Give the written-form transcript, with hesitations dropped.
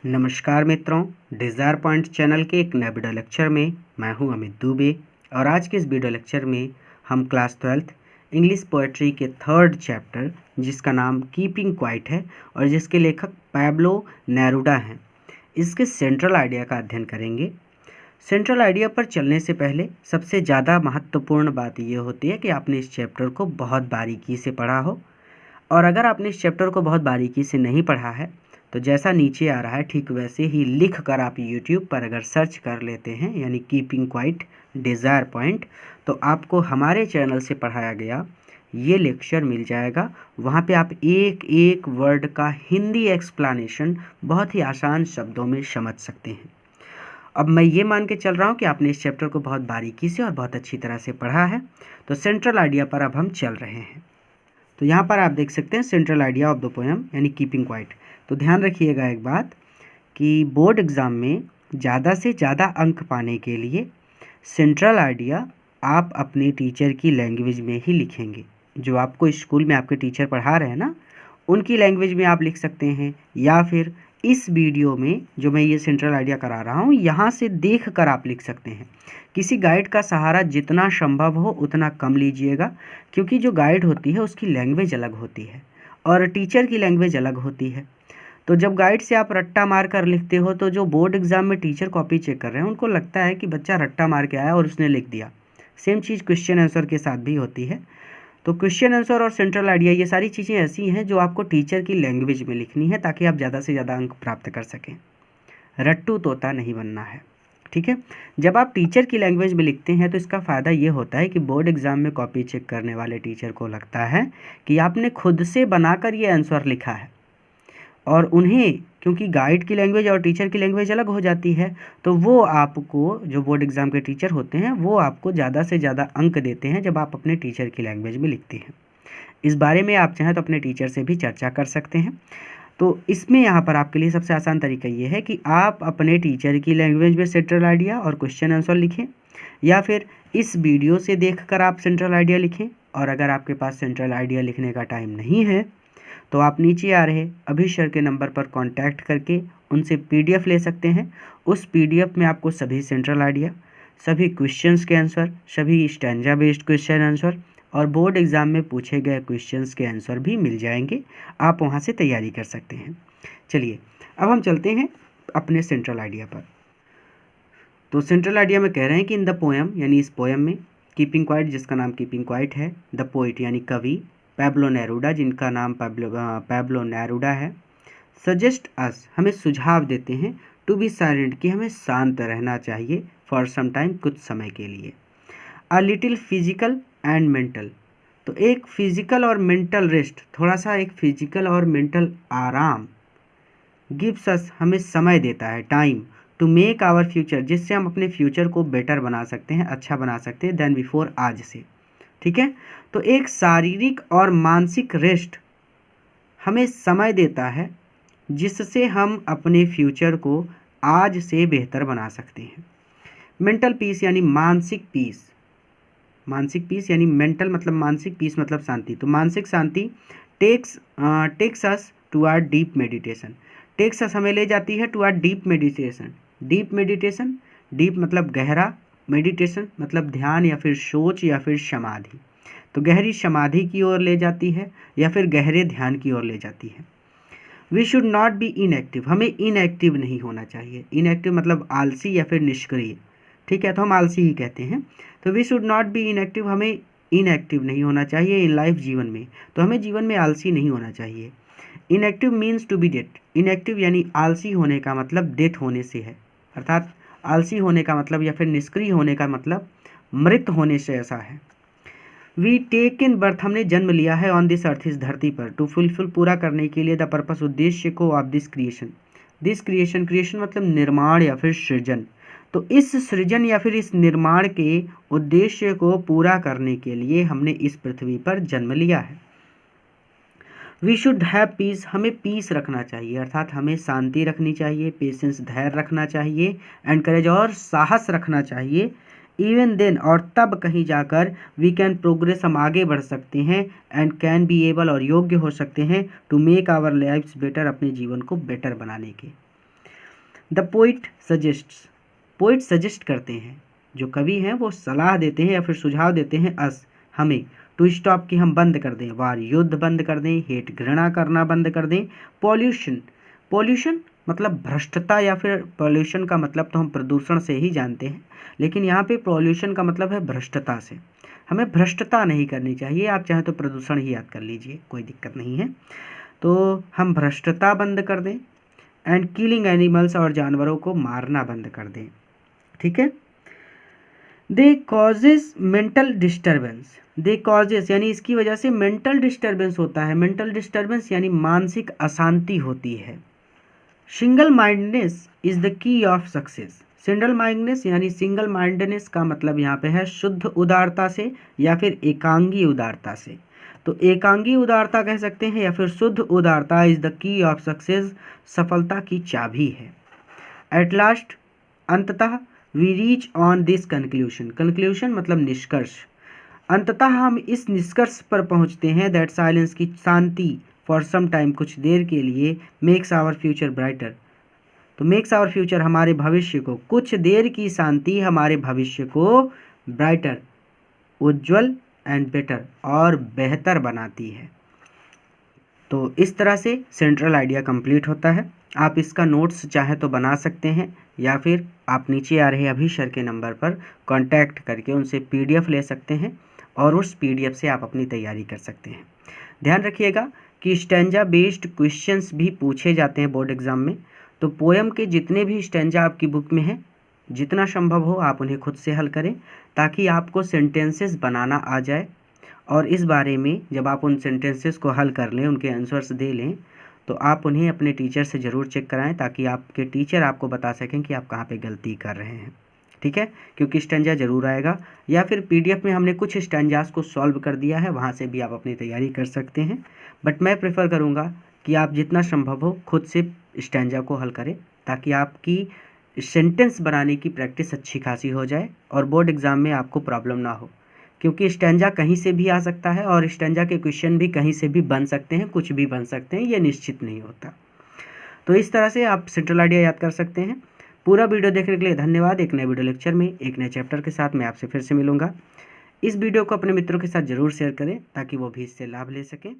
नमस्कार मित्रों, desire point channel के एक नए वीडियो लेक्चर में मैं हूं अमित दुबे। और आज के इस वीडियो लेक्चर में हम क्लास 12th इंग्लिश पोएट्री के थर्ड चैप्टर जिसका नाम कीपिंग क्वाइट है और जिसके लेखक पैब्लो नेरूडा हैं, इसके सेंट्रल आइडिया का अध्ययन करेंगे। सेंट्रल आइडिया पर चलने से पहले सबसे ज़्यादा महत्वपूर्ण बात ये होती है कि आपने इस चैप्टर को बहुत बारीकी से पढ़ा हो। और अगर आपने इस चैप्टर को बहुत बारीकी से नहीं पढ़ा है तो जैसा नीचे आ रहा है ठीक वैसे ही लिख कर आप YouTube पर अगर सर्च कर लेते हैं यानी कीपिंग क्वाइट डिज़ायर पॉइंट, तो आपको हमारे चैनल से पढ़ाया गया ये लेक्चर मिल जाएगा। वहाँ पे आप एक एक वर्ड का हिंदी एक्सप्लेनेशन बहुत ही आसान शब्दों में समझ सकते हैं। अब मैं ये मान के चल रहा हूँ कि आपने इस चैप्टर को बहुत बारीकी से और बहुत अच्छी तरह से पढ़ा है। तो सेंट्रल आइडिया पर अब हम चल रहे हैं। तो यहाँ पर आप देख सकते हैं central idea of the poem यानी कीपिंग क्वाइट। तो ध्यान रखिएगा एक बात कि बोर्ड एग्ज़ाम में ज़्यादा से ज़्यादा अंक पाने के लिए सेंट्रल आइडिया आप अपने टीचर की लैंग्वेज में ही लिखेंगे। जो आपको स्कूल में आपके टीचर पढ़ा रहे हैं ना, उनकी लैंग्वेज में आप लिख सकते हैं, या फिर इस वीडियो में जो मैं ये सेंट्रल आइडिया करा रहा हूँ यहाँ से देख कर आप लिख सकते हैं। किसी गाइड का सहारा जितना संभव हो उतना कम लीजिएगा, क्योंकि जो गाइड होती है उसकी लैंग्वेज अलग होती है और टीचर की लैंग्वेज अलग होती है। तो जब गाइड से आप रट्टा मार कर लिखते हो तो जो बोर्ड एग्जाम में टीचर कॉपी चेक कर रहे हैं उनको लगता है कि बच्चा रट्टा मार के आया और उसने लिख दिया। सेम चीज़ क्वेश्चन आंसर के साथ भी होती है। तो क्वेश्चन आंसर और सेंट्रल आइडिया ये सारी चीज़ें ऐसी हैं जो आपको टीचर की लैंग्वेज में लिखनी है ताकि आप ज़्यादा से ज़्यादा अंक प्राप्त कर सकें। रट्टू तोता नहीं बनना है, ठीक है। जब आप टीचर की लैंग्वेज में लिखते हैं तो इसका फ़ायदा ये होता है कि बोर्ड एग्ज़ाम में कॉपी चेक करने वाले टीचर को लगता है कि आपने खुद से बनाकर ये आंसर लिखा है। और उन्हें क्योंकि गाइड की लैंग्वेज और टीचर की लैंग्वेज अलग हो जाती है, तो वो आपको, जो बोर्ड एग्ज़ाम के टीचर होते हैं, वो आपको ज़्यादा से ज़्यादा अंक देते हैं जब आप अपने टीचर की लैंग्वेज में लिखते हैं। इस बारे में आप चाहें तो अपने टीचर से भी चर्चा कर सकते हैं। तो इसमें यहाँ पर आपके लिए सबसे आसान तरीका ये है कि आप अपने टीचर की लैंग्वेज में सेंट्रल आइडिया और क्वेश्चन आंसर लिखें, या फिर इस वीडियो से देखकर आप सेंट्रल आइडिया लिखें। और अगर आपके पास सेंट्रल आइडिया लिखने का टाइम नहीं है तो आप नीचे आ रहे अभी सर के नंबर पर कांटेक्ट करके उनसे PDF ले सकते हैं। उस PDF में आपको सभी सेंट्रल आइडिया, सभी क्वेश्चंस के आंसर, सभी स्टैंजा बेस्ड क्वेश्चन आंसर और बोर्ड एग्ज़ाम में पूछे गए क्वेश्चंस के आंसर भी मिल जाएंगे। आप वहां से तैयारी कर सकते हैं। चलिए अब हम चलते हैं अपने सेंट्रल आइडिया पर। तो सेंट्रल आइडिया में कह रहे हैं कि इन द पोएम यानी इस पोएम में कीपिंग क्वाइट, जिसका नाम कीपिंग क्वाइट है, द पोइट यानी कवि पैब्लो नेरूडा, जिनका नाम पैब्लो नेरूडा है, सजेस्ट अस हमें सुझाव देते हैं, टू बी साइलेंट कि हमें शांत रहना चाहिए, फॉर सम टाइम कुछ समय के लिए, a little physical and mental. तो एक फिजिकल और मेंटल रेस्ट, थोड़ा सा एक फिजिकल और मेंटल आराम, गिव्स अस हमें समय देता है, time, to make our future जिससे हम अपने फ्यूचर को बेटर बना सकते हैं, अच्छा बना सकते हैं देन बिफोर, आज से, ठीक है। तो एक शारीरिक और मानसिक रेस्ट हमें समय देता है जिससे हम अपने फ्यूचर को आज से बेहतर बना सकते हैं। मेंटल पीस यानी मानसिक पीस, मानसिक पीस यानी मेंटल मतलब मानसिक, पीस मतलब शांति। तो मानसिक शांति takes us to our deep meditation, takes us हमें ले जाती है to our deep meditation. Deep meditation, deep मतलब गहरा, मेडिटेशन मतलब ध्यान या फिर सोच या फिर समाधि। तो गहरी समाधि की ओर ले जाती है या फिर गहरे ध्यान की ओर ले जाती है। We should not be inactive, हमें इनएक्टिव नहीं होना चाहिए। इनएक्टिव मतलब आलसी या फिर निष्क्रिय, ठीक है, तो हम आलसी ही कहते हैं। तो we should not be inactive, हमें इनएक्टिव नहीं होना चाहिए इन लाइफ, जीवन में। तो हमें जीवन में आलसी नहीं होना चाहिए। Inactive means to be dead, inactive यानी आलसी होने का मतलब डेथ होने से है, अर्थात आलसी होने का मतलब या फिर निष्क्रिय होने का मतलब मृत होने से ऐसा है। वी टेक इन बर्थ, हमने जन्म लिया है ऑन दिस अर्थ, इस धरती पर, टू फुलफिल पूरा करने के लिए, द पर्पस उद्देश्य को, of this creation, this creation, creation मतलब निर्माण या फिर सृजन। तो इस सृजन या फिर इस निर्माण के उद्देश्य को पूरा करने के लिए हमने इस पृथ्वी पर जन्म लिया है। वी शुड हैव पीस, हमें पीस रखना चाहिए, अर्थात हमें शांति रखनी चाहिए, पेशेंस धैर्य रखना चाहिए, एंड करेज और साहस रखना चाहिए। इवन देन और तब कहीं जाकर वी कैन प्रोग्रेस, हम आगे बढ़ सकते हैं, एंड कैन बी एबल और योग्य हो सकते हैं, to make our lifes better, अपने जीवन को बेटर बनाने के। The poet suggests, poet suggest करते हैं, जो कवि हैं वो सलाह देते हैं या फिर सुझाव देते हैं अस, हमें, टू स्टॉप कि हम बंद कर दें, वार युद्ध बंद कर दें, हेट घृणा करना बंद कर दें, पॉल्यूशन, पॉल्यूशन मतलब भ्रष्टता या फिर पॉल्यूशन का मतलब तो हम प्रदूषण से ही जानते हैं, लेकिन यहाँ पे पॉल्यूशन का मतलब है भ्रष्टता से, हमें भ्रष्टता नहीं करनी चाहिए। आप चाहें तो प्रदूषण ही याद कर लीजिए, कोई दिक्कत नहीं है। तो हम भ्रष्टता बंद कर दें, एंड किलिंग एनिमल्स, और जानवरों को मारना बंद कर दें, ठीक है। दे कॉजेज मेंटल डिस्टर्बेंस, दे कॉजेज यानी इसकी वजह से मेंटल डिस्टर्बेंस होता है, मेंटल डिस्टर्बेंस यानी मानसिक अशांति होती है। Single mindness is the key of success, single mindness यानी सिंगल माइंडनेस का मतलब यहाँ पे है शुद्ध उदारता से या फिर एकांगी उदारता से, तो एकांगी उदारता कह सकते हैं या फिर शुद्ध उदारता is the key of success, सफलता की चाबी है। एट लास्ट, अंततः, we reach on this conclusion, conclusion मतलब निष्कर्ष, अंततः हम इस निष्कर्ष पर पहुंचते हैं दैट साइलेंस की शांति फॉर सम टाइम, कुछ देर के लिए, मेक्स आवर फ्यूचर ब्राइटर, तो मेक्स आवर फ्यूचर हमारे भविष्य को, कुछ देर की शांति हमारे भविष्य को ब्राइटर उज्ज्वल एंड बेटर और बेहतर बनाती है। तो इस तरह से सेंट्रल आइडिया कंप्लीट होता है। आप इसका नोट्स चाहे तो बना सकते हैं या फिर आप नीचे आ रहे अभी सर के नंबर पर कांटेक्ट करके उनसे पीडीएफ ले सकते हैं और उस पीडीएफ से आप अपनी तैयारी कर सकते हैं। ध्यान रखिएगा कि स्टैंजा बेस्ड क्वेश्चंस भी पूछे जाते हैं बोर्ड एग्जाम में, तो पोएम के जितने भी स्टैंजा आपकी बुक में हैं, जितना संभव हो आप उन्हें खुद से हल करें ताकि आपको सेंटेंसेस बनाना आ जाए। और इस बारे में जब आप उन सेंटेंसेस को हल कर लें, उनके आंसर्स दे लें, तो आप उन्हें अपने टीचर से ज़रूर चेक कराएं ताकि आपके टीचर आपको बता सकें कि आप कहाँ पे गलती कर रहे हैं, ठीक है। क्योंकि स्टैंजा ज़रूर आएगा, या फिर पीडीएफ में हमने कुछ स्टैंजास को सॉल्व कर दिया है, वहाँ से भी आप अपनी तैयारी कर सकते हैं। बट मैं प्रेफर करूँगा कि आप जितना संभव हो खुद से स्टैंजा को हल करें ताकि आपकी सेंटेंस बनाने की प्रैक्टिस अच्छी खासी हो जाए और बोर्ड एग्ज़ाम में आपको प्रॉब्लम ना हो, क्योंकि स्टैंजा कहीं से भी आ सकता है और स्टैंजा के क्वेश्चन भी कहीं से भी बन सकते हैं, कुछ भी बन सकते हैं, ये निश्चित नहीं होता। तो इस तरह से आप सेंट्रल आइडिया याद कर सकते हैं। पूरा वीडियो देखने के लिए धन्यवाद। एक नए वीडियो लेक्चर में एक नए चैप्टर के साथ मैं आपसे फिर से मिलूंगा। इस वीडियो को अपने मित्रों के साथ ज़रूर शेयर करें ताकि वो भी इससे लाभ ले सकें।